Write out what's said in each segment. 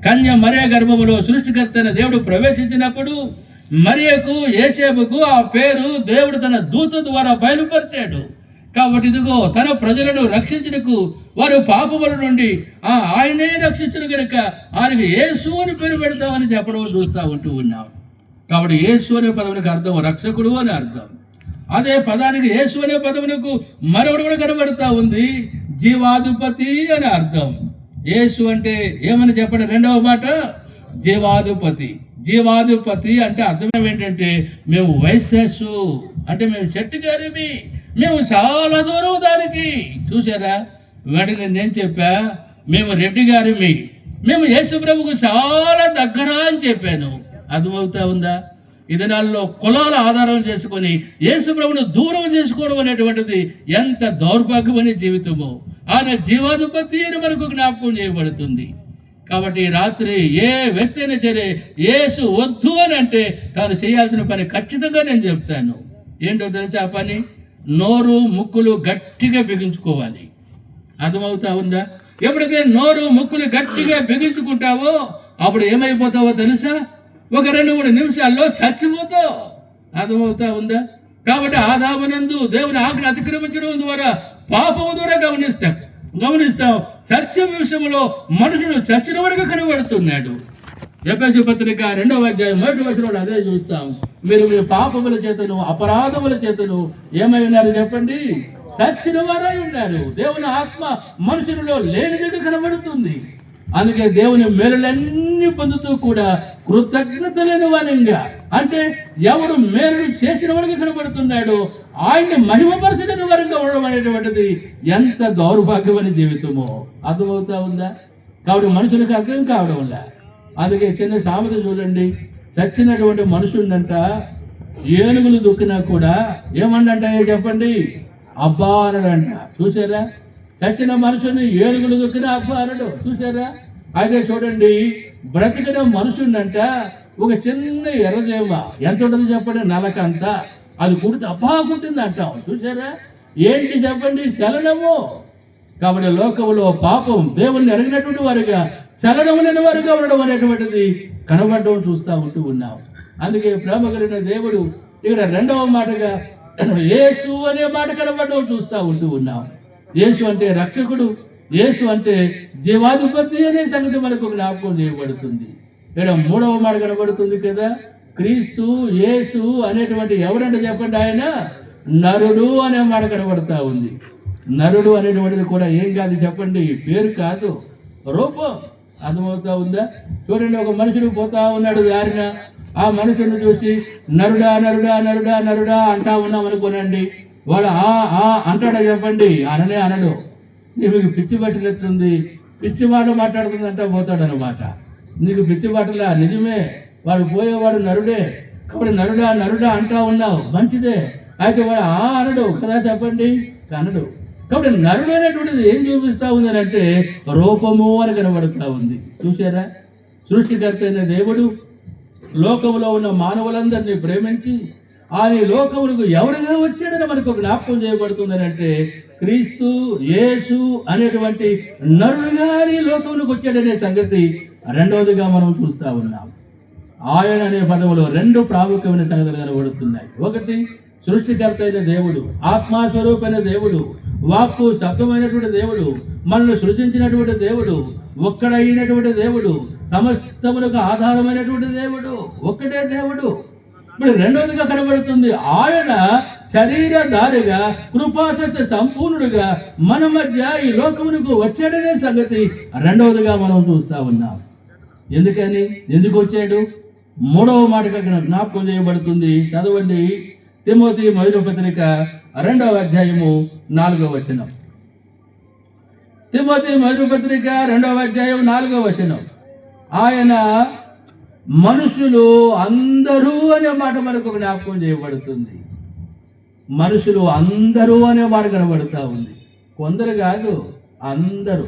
కన్య మరియ గర్భములో సృష్టికర్త అయిన దేవుడు ప్రవేశించినప్పుడు మరియకు యేసేపుకు ఆ పేరు దేవుడు తన దూత ద్వారా బయలుపరిచాడు. కాబట్టి ఇదిగో తన ప్రజలను రక్షించుటకు వారు పాపముల నుండి ఆయనే రక్షించును కనుక ఆయనకి యేసు అని పేరు పెడతామని చెప్పడం చూస్తూ ఉంటూ ఉన్నాం. కాబట్టి యేసు అనే పదమునికి అర్థం రక్షకుడు అని అర్థం. అదే పదానికి యేసు అనే పదమునకు మరొకటి కూడా కనబడతా ఉంది, జీవాధిపతి అని అర్థం. యేసు అంటే ఏమని చెప్పండి, రెండవ మాట జీవాధిపతి. జీవాధిపతి అంటే అర్థం ఏంటంటే మేము వయస్సు అంటే మేము చెట్టు గారిమి, మేము చాలా దూరం దానికి. చూసారా, వెంటనే నేను చెప్పా మేము రెడ్డి గారిమి, మేము యేసు ప్రభుకు చాలా దగ్గర అని చెప్పాను. అర్థమవుతా ఉందా? ఈ దినాల్లో కులాల ఆధారం చేసుకొని యేసు ప్రభును దూరం చేసుకోవడం అనేటువంటిది ఎంత దౌర్భాగ్యమనే జీవితమో. ఆయన జీవాధిపతి అని మనకు జ్ఞాపకం చేయబడుతుంది. కాబట్టి రాత్రి ఏ వ్యక్తి అయినా సరే యేసు వద్దు అని అంటే తాను చేయాల్సిన పని ఖచ్చితంగా నేను చెప్తాను. ఏంటో తెలుసా ఆ పని? నోరు ముక్కులు గట్టిగా బిగించుకోవాలి. అర్థమవుతా ఉందా? ఎప్పుడైతే నోరు ముక్కులు గట్టిగా బిగించుకుంటావో అప్పుడు ఏమైపోతావో తెలుసా? ఒక 2-3 నిమిషాల్లో చచ్చిపోతావు. అర్థమవుతా ఉందా? కాబట్టి ఆదామునందు దేవుని ఆజ్ఞ అతిక్రమించడం ద్వారా పాపము ద్వారా గమనిస్తాం సత్యం విషయంలో మనుషుడు చచ్చిన వరకు కనబడుతున్నాడు. ఎఫెసీ పత్రిక 2వ అధ్యాయం 1వ వచనంలో అదే చూస్తాం. మీరు మీ పాపముల చేతను అపరాధముల చేతను ఏమై ఉన్నారు చెప్పండి? చచ్చిన వారై ఉన్నారు. దేవుని ఆత్మ మనుషులలో లేనిదిగా కనబడుతుంది. అందుకే దేవుని మేలులన్నీ పొందుతూ కూడా కృతజ్ఞత లేని వారంగా, అంటే ఎవరు మేలు చేసిన వారికి కనబడుతున్నాడో ఆయన్ని మహిమపరచలేని వారంగా ఉండడం అనేటువంటిది ఎంత దౌర్భాగ్యమైన జీవితమో. అర్థమవుతా ఉందా? కాబట్టి మనుషులకు అర్థం కావడం వల్ల అందుకే చిన్న సామెత చూడండి, చచ్చినటువంటి మనుషులంట ఏనుగులు దుక్కినా కూడా ఏమంటాయో చెప్పండి? అబ్బా అనడంట. చూసారా? చచ్చిన మనుషుని ఏనుగులు దొక్కిన అబ్బా అనడు. చూసారా? అయితే చూడండి, బ్రతికిన మనుషునంట ఒక చిన్న ఎర్రదేమ ఎంత ఉంటుంది చెప్పండి? నలకంత. అది కుడితే అబ్బా కుట్టింది అంటాం. చూసారా? ఏంటి చెప్పండి? చలనము. కాబట్టి లోకంలో పాపం దేవుణ్ణి ఎరగినటువంటి వారుగా చలనము లేని వారుగా ఉండడం అనేటువంటిది కనబడడం చూస్తూ ఉంటూ ఉన్నాం. అందుకే ప్రేమ కలిగిన దేవుడు ఇక్కడ 2వ మాటగా యేసు అనే మాట కనబడడం చూస్తూ ఉంటూ ఉన్నాం. యేసు అంటే రక్షకుడు, యేసు అంటే జీవాధిపతి అనే సంగతి మనకు జ్ఞాపకం చేయబడుతుంది. ఇక్కడ 3వ మాట కనబడుతుంది కదా, క్రీస్తు యేసు అనేటువంటి ఎవరంటే చెప్పండి? ఆయన నరుడు అనే మాట కనబడతా ఉంది. నరుడు అనేటువంటిది కూడా ఏం కాదు చెప్పండి? పేరు కాదు, రూపం. అర్థమవుతా ఉందా? చూడండి, ఒక మనుషుడు పోతా ఉన్నాడు దారిన. ఆ మనుషుడిని చూసి నరుడా నరుడా నరుడా నరుడా అంటా ఉన్నాం అనుకోనండి, వాడు అంటాడా చెప్పండి? అనడు. నీకు పిచ్చి పట్టినట్టుంది, పిచ్చి మాట మాట్లాడుతుందంట పోతాడు అనమాట. నీకు పిచ్చి పట్టలా, నిజమే, వాడు పోయేవాడు నరుడే. కాబట్టి నరుడా నరుడా అంటా ఉన్నావు, మంచిదే. అయితే వాడు అనడు కదా చెప్పండి? అనడు. కాబట్టి నరుడు అనేటువంటిది ఏం చూపిస్తా ఉంది అంటే రూపము అని కనబడుతూ ఉంది. చూసారా? సృష్టికర్త అయిన దేవుడు లోకంలో ఉన్న మానవులందరినీ ప్రేమించి ఆయన లోకములకు ఎవరుగా వచ్చాడని మనకు జ్ఞాపకం చేయబడుతుందని అంటే క్రీస్తు యేసు అనేటువంటి నరుడుగా ఈ లోకములకు వచ్చాడనే సంగతి 2వదిగా మనం చూస్తూ ఉన్నాం. ఆయన అనే పదవులో 2 ప్రాముఖ్యమైన సంగతులు కనబడుతున్నాయి. ఒకటి, సృష్టికర్త అయిన దేవుడు, ఆత్మస్వరూపైన దేవుడు, వాక్కు శబ్దమైనటువంటి దేవుడు, మనల్ని సృజించినటువంటి దేవుడు, ఒక్కడైనటువంటి దేవుడు, సమస్తములకు ఆధారమైనటువంటి దేవుడు, ఒక్కటే దేవుడు. ఇప్పుడు 2వదిగా కనబడుతుంది ఆయన శరీరధారిగా కృపాసత్య సంపూర్ణుడుగా మన మధ్య ఈ లోకమునకు వచ్చాడనే సంగతి 2వదిగా మనం చూస్తూ ఉన్నాం. ఎందుకు వచ్చాడు? 3వ మాటగా జ్ఞాపకం చేయబడుతుంది. చదవండి, తిమోతి మొదటి పత్రిక 2వ అధ్యాయము 4వ వచనం. తిమోతి మొదటి పత్రిక 2వ అధ్యాయం 4వ వచనం. ఆయన మనుషులు అందరూ అనే మాట మనకు జ్ఞాపకం చేయబడుతుంది. మనుషులు అందరూ అనే మాట కనబడుతూ ఉంది. కొందరు కాదు, అందరూ.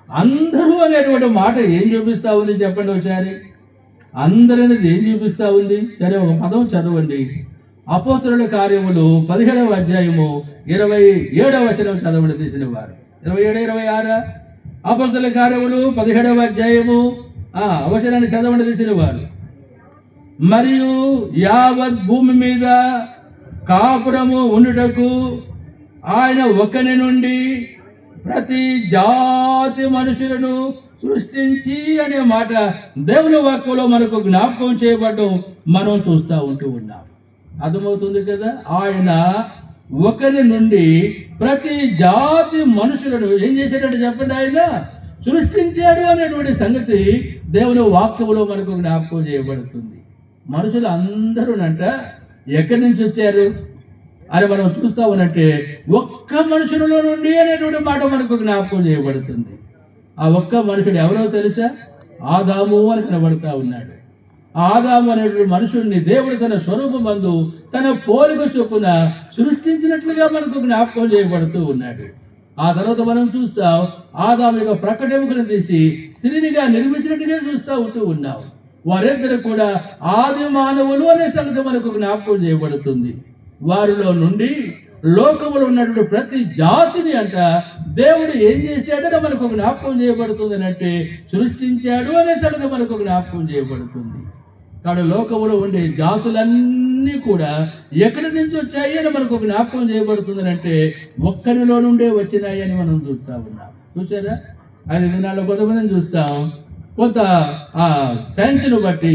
అందరూ అనేటువంటి మాట ఏం చూపిస్తూ ఉంది చెప్పండి ఒకసారి? అందరూ అనేది ఏం చూపిస్తూ ఉంది? సరే, ఒక పదం చదవండి. అపోస్తలుల కార్యములు 17వ అధ్యాయము 27వ వచనం చదవండి తీసిన వారు. 27, 26. అపోస్తలుల కార్యములు 17వ అధ్యాయము అవసరాన్ని చదవండి తీసిన వారు. మరియు యావత్ భూమి మీద కాపురము ఉండుటకు ఆయన ఒకని నుండి ప్రతి జాతి మనుషులను సృష్టించి అనే మాట దేవుని వాక్యంలో మనకు జ్ఞాపకం చేయబడటం మనం చూస్తూ ఉన్నాం. అర్థమవుతుంది కదా. ఆయన ఒకరి నుండి ప్రతి జాతి మనుషులను ఏం చేశాడంటే చెప్పండి, ఆయన సృష్టించాడు అనేటువంటి సంగతి దేవుని వాక్యంలో మనకు జ్ఞాపకం చేయబడుతుంది. మనుషులు అందరూనంట ఎక్కడి నుంచి వచ్చారు అని మనం చూస్తా ఉన్నట్టే ఒక్క మనుషులలో నుండి అనేటువంటి మాట మనకు జ్ఞాపకం చేయబడుతుంది. ఆ ఒక్క మనుషుడు ఎవరో తెలుసా? ఆదాము అని కనబడతా ఉన్నాడు. ఆదాము అనేటువంటి మనుషుడిని దేవుడు తన స్వరూపమందు తన పోలిక చొప్పున సృష్టించినట్లుగా మనకు జ్ఞాపకం చేయబడుతూ ఉన్నాడు. ఆ తర్వాత మనం చూస్తాం ఆదాము యొక్క ప్రకటనను తీసి స్త్రీనిగా నిర్మించినట్టుగా చూస్తూ ఉన్నాం. వారిద్దరు కూడా ఆది మానవులు అనే సంగతి మనకు జ్ఞాపకం చేయబడుతుంది. వారిలో నుండి లోకములో ఉన్నటువంటి ప్రతి జాతిని అంట దేవుడు ఏం చేశాడని మనకు జ్ఞాపకం చేయబడుతుంది అంటే సృష్టించాడు అనే సంగతి మనకు జ్ఞాపకం చేయబడుతుంది. కాబట్టి లోకములో ఉండే జాతులన్నీ కూడా ఎక్కడి నుంచి వచ్చాయి అని మనకు జ్ఞాపకం చేయబడుతుంది అంటే ఒక్కరిలో నుండే వచ్చినాయి అని మనం చూస్తా ఉన్నాం. చూసారా? 5 దినాల్లో కొంతమందిని చూస్తాం. కొంత ఆ సైన్స్ను బట్టి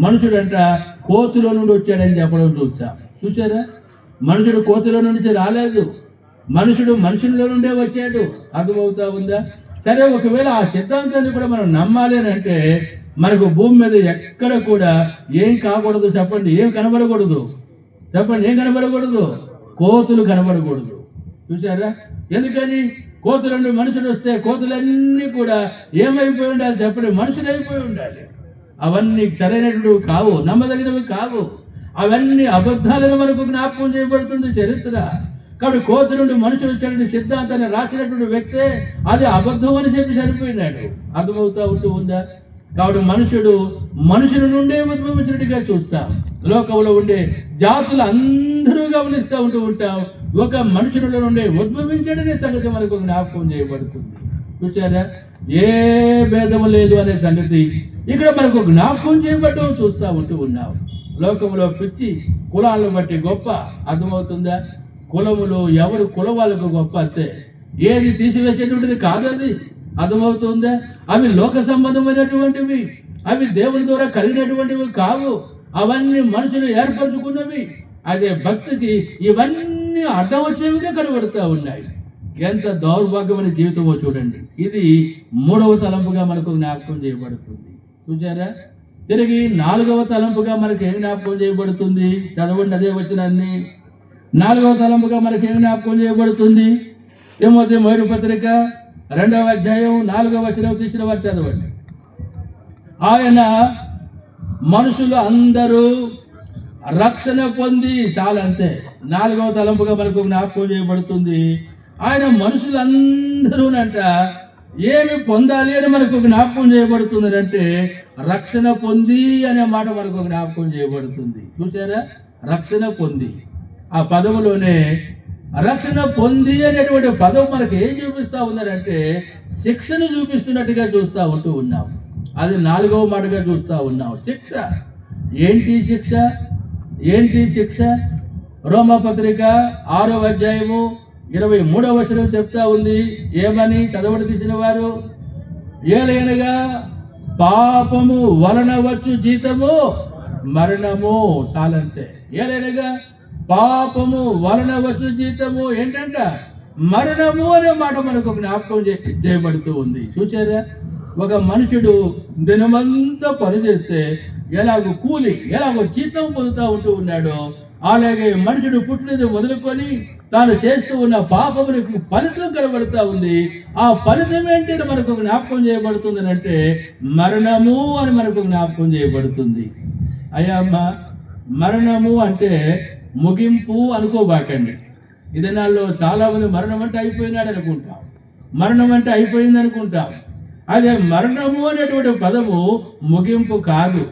మనుషుడంట కోతిలో నుండి వచ్చాడని చెప్పడం చూస్తాం. చూసారా? మనుషుడు కోతిలో నుంచి రాలేదు, మనుషుడు మనుషుల్లో నుండే వచ్చాడు. అర్థమవుతా ఉందా? సరే, ఒకవేళ ఆ సిద్ధాంతాన్ని కూడా మనం నమ్మాలి అని అంటే మనకు భూమి మీద ఎక్కడ కూడా ఏం కాకూడదు చెప్పండి, ఏం కనబడకూడదు చెప్పండి, ఏం కనబడకూడదు? కోతులు కనబడకూడదు. చూసారా? ఎందుకని? కోతుల నుండి మనుషుడు వస్తే కోతులన్నీ కూడా ఏమైపోయి ఉండాలి చెప్పండి? మనుషులు అయిపోయి ఉండాలి. అవన్నీ సరైనటువంటి కావు, నమ్మదగినవి కావు. అవన్నీ అబద్ధాలను మనకు జ్ఞాపకం చేయబడుతుంది చరిత్ర. కాబట్టి కోతి నుండి మనుషులు వచ్చేటువంటి సిద్ధాంతాన్ని రాసినటువంటి వ్యక్తే అది అబద్ధం అని చెప్పి సరిపోయినాడు. అర్థమవుతూ ఉందా? కాబట్టి మనుషుడు మనుషుల నుండే ఉద్భవించినట్టుగా చూస్తాం. లోకంలో ఉండే జాతులు అందరూ గమనిస్తూ ఉంటాం. ఒక మనుషుల నుండే ఉద్భవించడనే సంగతి మనకు జ్ఞాపకం చేయబడుతుంది. చూసారా? ఏ భేదము లేదు అనే సంగతి ఇక్కడ మనకు జ్ఞాపకం చేయబడ్డం చూస్తూ ఉన్నాం. లోకంలో పిచ్చి కులాలను బట్టి గొప్ప. అర్థమవుతుందా? కులములు ఎవరు కుల వాళ్ళకు గొప్ప అంతే, ఏది తీసివేసేటువంటిది కాదు అది. అర్థమవుతుందా? అవి లోక సంబంధమైనటువంటివి, అవి దేవుని ద్వారా కలిగినటువంటివి కావు. అవన్నీ మనుషులు ఏర్పరచుకున్నవి. అదే భక్తికి ఇవన్నీ అడ్డం వచ్చేవిగా కనబడుతూ ఉన్నాయి. ఎంత దౌర్భాగ్యమైన జీవితమో చూడండి. ఇది 3వ తలంపుగా మనకు జ్ఞాపకం చేయబడుతుంది. చూసారా? తిరిగి 4వ తలంపుగా మనకి ఏం జ్ఞాపకం చేయబడుతుంది? చదవండి అదే వచనాన్ని. 4వ తలంపుగా మనకి ఏం జ్ఞాపకం చేయబడుతుంది? తిమోతి మొదటి పత్రిక 2వ అధ్యాయం 4వ వచనం తీసిన వారు చదవండి. ఆయన మనుషులు అందరూ రక్షణ పొంది చాలంతే. 4వ తలంపుగా మనకు జ్ఞాపకం చేయబడుతుంది. ఆయన మనుషులందరూనంట ఏమి పొందాలి అని మనకు జ్ఞాపకం చేయబడుతుంది అంటే రక్షణ పొంది అనే మాట మనకు జ్ఞాపకం చేయబడుతుంది. చూసారా? రక్షణ పొంది, ఆ పదములోనే రక్షణ పొంది అనేటువంటి పదం మనకు ఏం చూపిస్తా ఉన్నారంటే శిక్షను చూపిస్తున్నట్టుగా చూస్తూ ఉన్నాం. అది 4వ మాటగా చూస్తూ ఉన్నాం. శిక్ష ఏంటి? శిక్ష ఏంటి? శిక్ష రోమపత్రిక 6వ అధ్యాయము 23వ వచనం చెప్తా ఉంది. ఏమని? చదవడి తీసిన వారు. ఏలైనగా పాపము వలన వచ్చు జీతము మరణము. చాలంతే. ఏలైనగా పాపము వలన వచ్చు జీతము ఏంటంట? మరణము అనే మాట మనకు జ్ఞాపకం చేయబడుతూ ఉంది. చూసారా? ఒక మనుషుడు దినమంతా పనిచేస్తే ఎలాగో కూలి, ఎలాగో జీతం పొందుతూ ఉన్నాడో అలాగే మనుషుడు పుట్టినది మొదలుకొని తాను చేస్తూ ఉన్న పాపములకు ఫలితం కనబడుతూ ఉంది. ఆ ఫలితం ఏంటి మనకు జ్ఞాపకం చేయబడుతుంది అంటే మరణము అని మనకు జ్ఞాపకం చేయబడుతుంది. అయ్యమ్మ, మరణము అంటే ముగింపు అనుకోబాకండి. ఈ దినాల్లో చాలా మంది మరణం అంటే అయిపోయినాడు అనుకుంటాం, మరణం అంటే అయిపోయింది అనుకుంటాం. అదే మరణము అనేటువంటి పదము ముగింపు కాదు.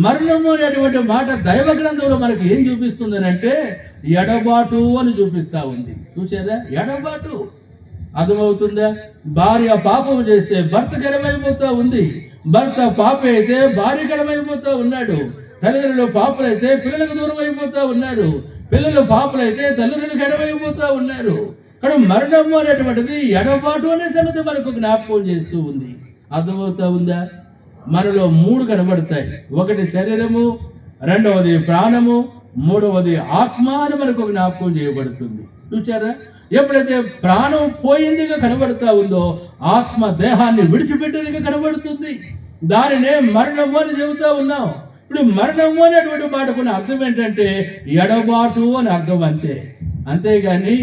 మరణము అనేటువంటి మాట దైవ గ్రంథంలో మనకి ఏం చూపిస్తుందని అంటే ఎడబాటు అని చూపిస్తా ఉంది. చూసారా? ఎడబాటు. అర్థమవుతుందా? భార్య పాపం చేస్తే భర్త జడమైపోతా ఉంది. భర్త పాపి అయితే భార్య కడమైపోతూ ఉన్నాడు, తల్లిదండ్రులు పాపులైతే పిల్లలకు దూరం అయిపోతూ ఉన్నారు, పిల్లలు పాపులైతే తల్లిదండ్రులు ఎడమైపోతూ ఉన్నారు. కానీ మరణము అనేటువంటిది ఎడబాటు అనే సంగతి మనకు జ్ఞాపకం చేస్తూ ఉంది. అర్థమవుతా ఉందా? మనలో 3 కనబడతాయి. ఒకటి శరీరము, రెండవది ప్రాణము, మూడవది ఆత్మ అని మనకు జ్ఞాపకం చేయబడుతుంది. చూచారా? ఎప్పుడైతే ప్రాణం పోయిందిగా కనబడతా ఉందో ఆత్మ దేహాన్ని విడిచిపెట్టేదిగా కనబడుతుంది. దానినే మరణము అని చెబుతా ఉన్నాం. ఇప్పుడు మరణము అనేటువంటి మాటకున్న అర్థం ఏంటంటే ఎడబాటు అని అర్థం, అంతే. అంతేగాని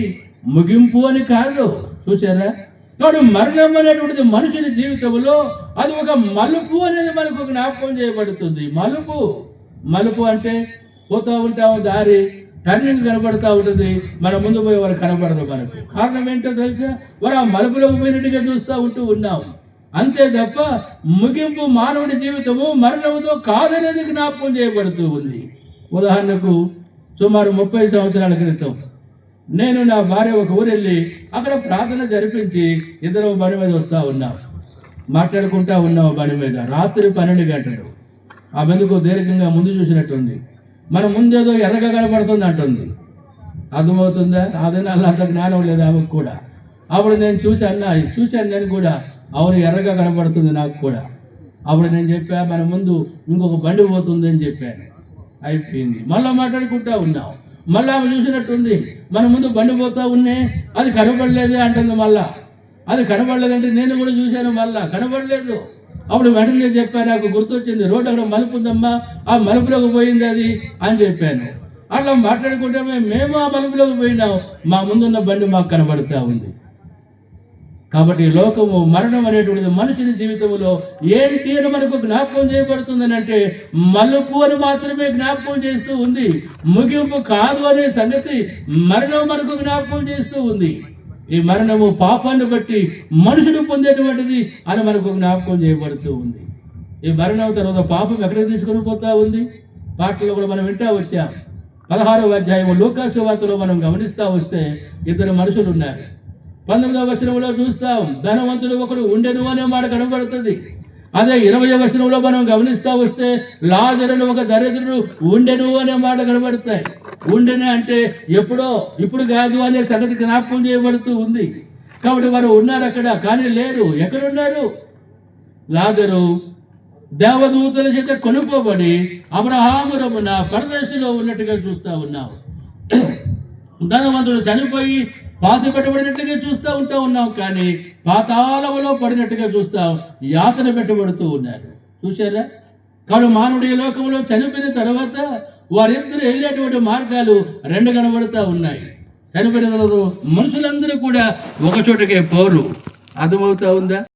ముగింపు అని కాదు. చూసారా? కాబట్టి మరణం అనేటువంటిది మనుషుని జీవితంలో అది ఒక మలుపు అనేది మనకు జ్ఞాపకం చేయబడుతుంది. మలుపు అంటే పోతూ ఉంటాము, దారి టర్నింగ్ కనబడుతూ ఉంటుంది, మన ముందు పోయి వారు కనబడరు. మనకు కారణం ఏంటో తెలుసా? వారు ఆ మలుపులోకి పోయినట్టుగా చూస్తూ ఉన్నాం. అంతే తప్ప ముగింపు మానవుడి జీవితము మరణముతో కాదనేది జ్ఞాపకం చేయబడుతూ ఉంది. ఉదాహరణకు సుమారు 30 సంవత్సరాల క్రితం నేను నా భార్య ఒక ఊరు వెళ్ళి అక్కడ ప్రార్థన జరిపించి ఇద్దరు బండి మీద వస్తూ ఉన్నాం, మాట్లాడుకుంటా ఉన్నాం. బండి మీద రాత్రి 12 గంటలు. ఆ బందుకు దీర్ఘంగా ముందు చూసినట్టుంది, మన ముందేదో ఎర్రగా కనబడుతుంది అంటుంది. అర్థమవుతుందా? అదైనా అంత జ్ఞానం లేదు ఆమెకు కూడా. అప్పుడు నేను చూశాను నేను కూడా, అవును ఎర్రగా కనబడుతుంది నాకు కూడా. అప్పుడు నేను చెప్పా, మన ముందు ఇంకొక బండి పోతుంది అని చెప్పాను. అయిపోయింది. మళ్ళీ మాట్లాడుకుంటా ఉన్నాం. మళ్ళీ ఆమె చూసినట్టుంది, మన ముందు బండి పోతా ఉన్నే, అది కనబడలేదే అంటుంది. మళ్ళా అది కనబడలేదంటే నేను కూడా చూశాను, మళ్ళా కనబడలేదు. అప్పుడు వెంటనే చెప్పాను, నాకు గుర్తొచ్చింది, రోడ్డు అక్కడ మలుపు ఉందమ్మా, ఆ మలుపులోకి పోయింది అది అని చెప్పాను. అట్లా మాట్లాడుకుంటే మేము ఆ మలుపులోకి పోయినాం, మా ముందున్న బండి మాకు కనబడుతూ ఉంది. కాబట్టి లోకము మరణం అనేటువంటిది మనుషుని జీవితంలో ఏంటి అని మనకు జ్ఞాపకం చేయబడుతుందని అంటే మలుపు అని మాత్రమే జ్ఞాపకం చేస్తూ ఉంది, ముగింపు కాదు అనే సంగతి మరణం మనకు జ్ఞాపకం చేస్తూ ఉంది. ఈ మరణము పాపాన్ని బట్టి మనుషుడు పొందేటువంటిది అని మనకు జ్ఞాపకం చేయబడుతూ ఉంది. ఈ మరణం తర్వాత పాపం ఎక్కడికి తీసుకొని పోతా ఉంది? పాటల్లో కూడా మనం వింటా వచ్చాం. 16వ అధ్యాయం లూకా సువార్తలో మనం గమనిస్తూ వస్తే 2 మనుషులు ఉన్నారు. 19వ వచనంలో చూస్తాం, ధనవంతుడు ఒకడు ఉండెను అనే మాట కనబడుతుంది. అదే 20వ వచనంలో మనం గమనిస్తూ వస్తే లాజరును ఒక దరిద్రుడు ఉండెను అనే మాట కనబడతాయి. ఉండెను అంటే ఎప్పుడో, ఇప్పుడు కాదు అనే సంగతి జ్ఞాపకం చేయబడుతూ ఉంది. కాబట్టి వారు ఉన్నారు అక్కడ, కానీ లేరు. ఎక్కడున్నారు? లాజరు దేవదూతల చేత కొనుక్కోబడి అబ్రహాము రొమ్మున పరదేశంలో ఉన్నట్టుగా చూస్తూ ఉన్నాం. ధనవంతుడు చనిపోయి పాతి పెట్టబడినట్టుగా చూస్తూ ఉన్నాం, కానీ పాతాళములో పడినట్టుగా చూస్తాం, యాతన పెట్టబడుతూ ఉన్నారు. చూసారా? కానీ మానవుడు ఈ లోకంలో చనిపోయిన తర్వాత వారిద్దరు వెళ్ళేటువంటి మార్గాలు 2 కనబడుతూ ఉన్నాయి. చనిపోయిన మనుషులందరూ కూడా ఒక చోటకే పోరు. అర్థమవుతా ఉందా?